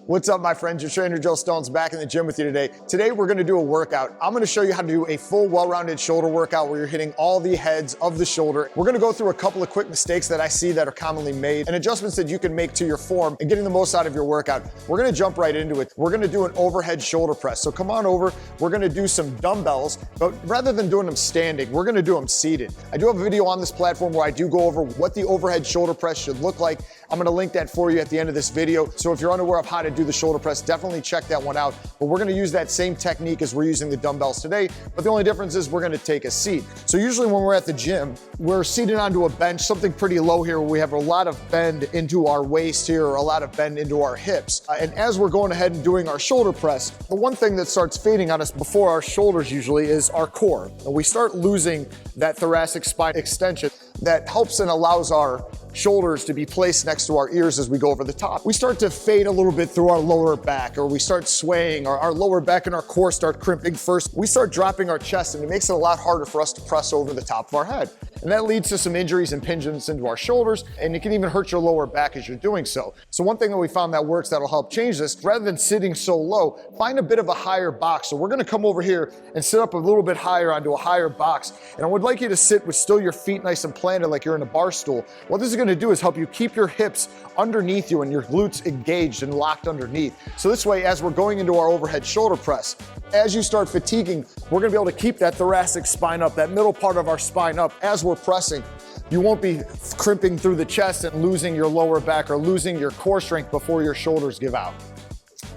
What's up, my friends? Your trainer Joe Stone's back in the gym with you today. Today we're gonna do a workout. I'm gonna show you how to do a full well-rounded shoulder workout where you're hitting all the heads of the shoulder. We're gonna go through a couple of quick mistakes that I see that are commonly made and adjustments that you can make to your form and getting the most out of your workout. We're gonna jump right into it. We're gonna do an overhead shoulder press. So come on over, we're gonna do some dumbbells, but rather than doing them standing, we're gonna do them seated. I do have a video on this platform where I do go over what the overhead shoulder press should look like. I'm gonna link that for you at the end of this video. So if you're unaware of how to do the shoulder press, definitely check that one out. But we're gonna use that same technique as we're using the dumbbells today, but the only difference is we're gonna take a seat. So usually when we're at the gym, we're seated onto a bench, something pretty low here where we have a lot of bend into our waist here, or a lot of bend into our hips. And as we're going ahead and doing our shoulder press, the one thing that starts fading on us before our shoulders usually is our core. And we start losing that thoracic spine extension that helps and allows our shoulders to be placed next to our ears as we go over the top. We start to fade a little bit through our lower back, or we start swaying, or our lower back and our core start crimping first. We start dropping our chest, and it makes it a lot harder for us to press over the top of our head. And that leads to some injuries and impingements into our shoulders, and it can even hurt your lower back as you're doing so. So one thing that we found that works that'll help change this, rather than sitting so low, find a bit of a higher box. So we're gonna come over here and sit up a little bit higher onto a higher box. And I would like you to sit with still your feet nice and planted like you're in a bar stool. What this is gonna do is help you keep your hips underneath you and your glutes engaged and locked underneath. So this way, as we're going into our overhead shoulder press, as you start fatiguing, we're gonna be able to keep that thoracic spine up, that middle part of our spine up as we're pressing. You won't be crimping through the chest and losing your lower back or losing your core strength before your shoulders give out.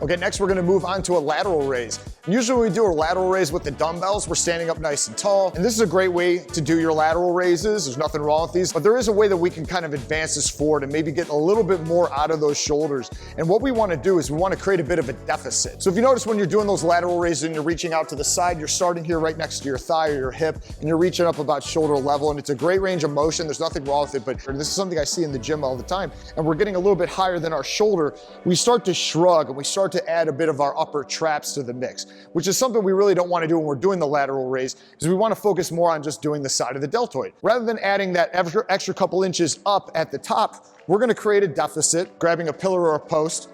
Okay, next we're gonna move on to a lateral raise. Usually when we do a lateral raise with the dumbbells, we're standing up nice and tall. And this is a great way to do your lateral raises. There's nothing wrong with these, but there is a way that we can kind of advance this forward and maybe get a little bit more out of those shoulders. And what we wanna do is we wanna create a bit of a deficit. So if you notice when you're doing those lateral raises and you're reaching out to the side, you're starting here right next to your thigh or your hip, and you're reaching up about shoulder level, and it's a great range of motion. There's nothing wrong with it, but this is something I see in the gym all the time. And we're getting a little bit higher than our shoulder. We start to shrug and we start to add a bit of our upper traps to the mix, which is something we really don't want to do when we're doing the lateral raise, because we want to focus more on just doing the side of the deltoid. Rather than adding that extra couple inches up at the top, we're going to create a deficit, grabbing a pillar or a post,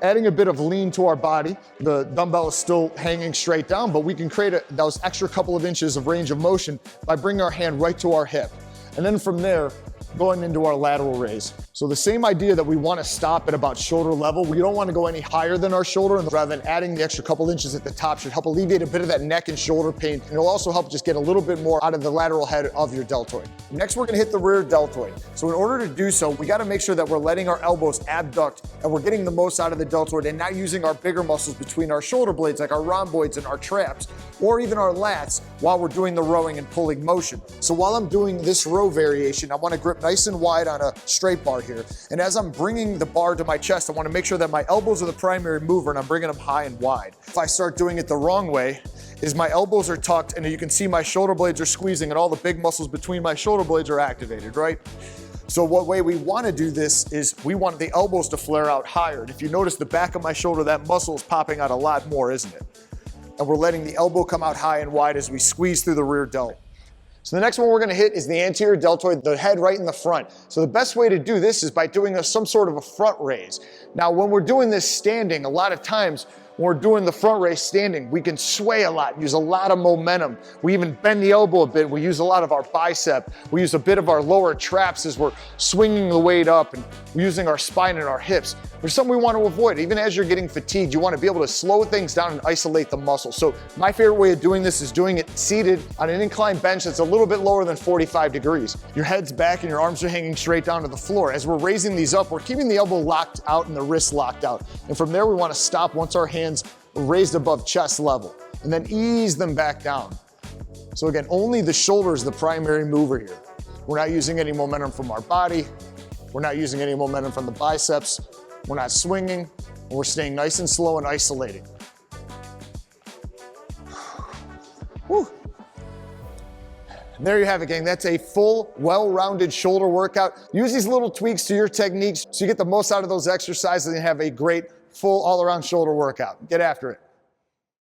adding a bit of lean to our body. The dumbbell is still hanging straight down, but we can create those extra couple of inches of range of motion by bringing our hand right to our hip. And then from there, going into our lateral raise. So the same idea that we want to stop at about shoulder level. We don't want to go any higher than our shoulder, and rather than adding the extra couple inches at the top should help alleviate a bit of that neck and shoulder pain. And it'll also help just get a little bit more out of the lateral head of your deltoid. Next, we're going to hit the rear deltoid. So in order to do so, we got to make sure that we're letting our elbows abduct and we're getting the most out of the deltoid and not using our bigger muscles between our shoulder blades like our rhomboids and our traps, or even our lats while we're doing the rowing and pulling motion. So while I'm doing this row variation, I want to grip nice and wide on a straight bar here. And as I'm bringing the bar to my chest, I want to make sure that my elbows are the primary mover and I'm bringing them high and wide. If I start doing it the wrong way, is my elbows are tucked and you can see my shoulder blades are squeezing and all the big muscles between my shoulder blades are activated, right? So what way we want to do this is we want the elbows to flare out higher. And if you notice the back of my shoulder, that muscle is popping out a lot more, isn't it? And we're letting the elbow come out high and wide as we squeeze through the rear delt. So the next one we're gonna hit is the anterior deltoid, the head right in the front. So the best way to do this is by doing some sort of a front raise. Now, when we're doing this standing, a lot of times when we're doing the front raise standing, we can sway a lot, use a lot of momentum. We even bend the elbow a bit. We use a lot of our bicep. We use a bit of our lower traps as we're swinging the weight up, and we're using our spine and our hips, which is something we want to avoid. Even as you're getting fatigued, you want to be able to slow things down and isolate the muscle. So my favorite way of doing this is doing it seated on an inclined bench that's a little bit lower than 45 degrees. Your head's back and your arms are hanging straight down to the floor. As we're raising these up, we're keeping the elbow locked out and the wrist locked out. And from there, we want to stop once our hands are raised above chest level, and then ease them back down. So again, only the shoulder is the primary mover here. We're not using any momentum from our body. We're not using any momentum from the biceps. We're not swinging. We're staying nice and slow and isolating. Whew. And there you have it, gang. That's a full, well-rounded shoulder workout. Use these little tweaks to your techniques so you get the most out of those exercises and have a great, full, all-around shoulder workout. Get after it.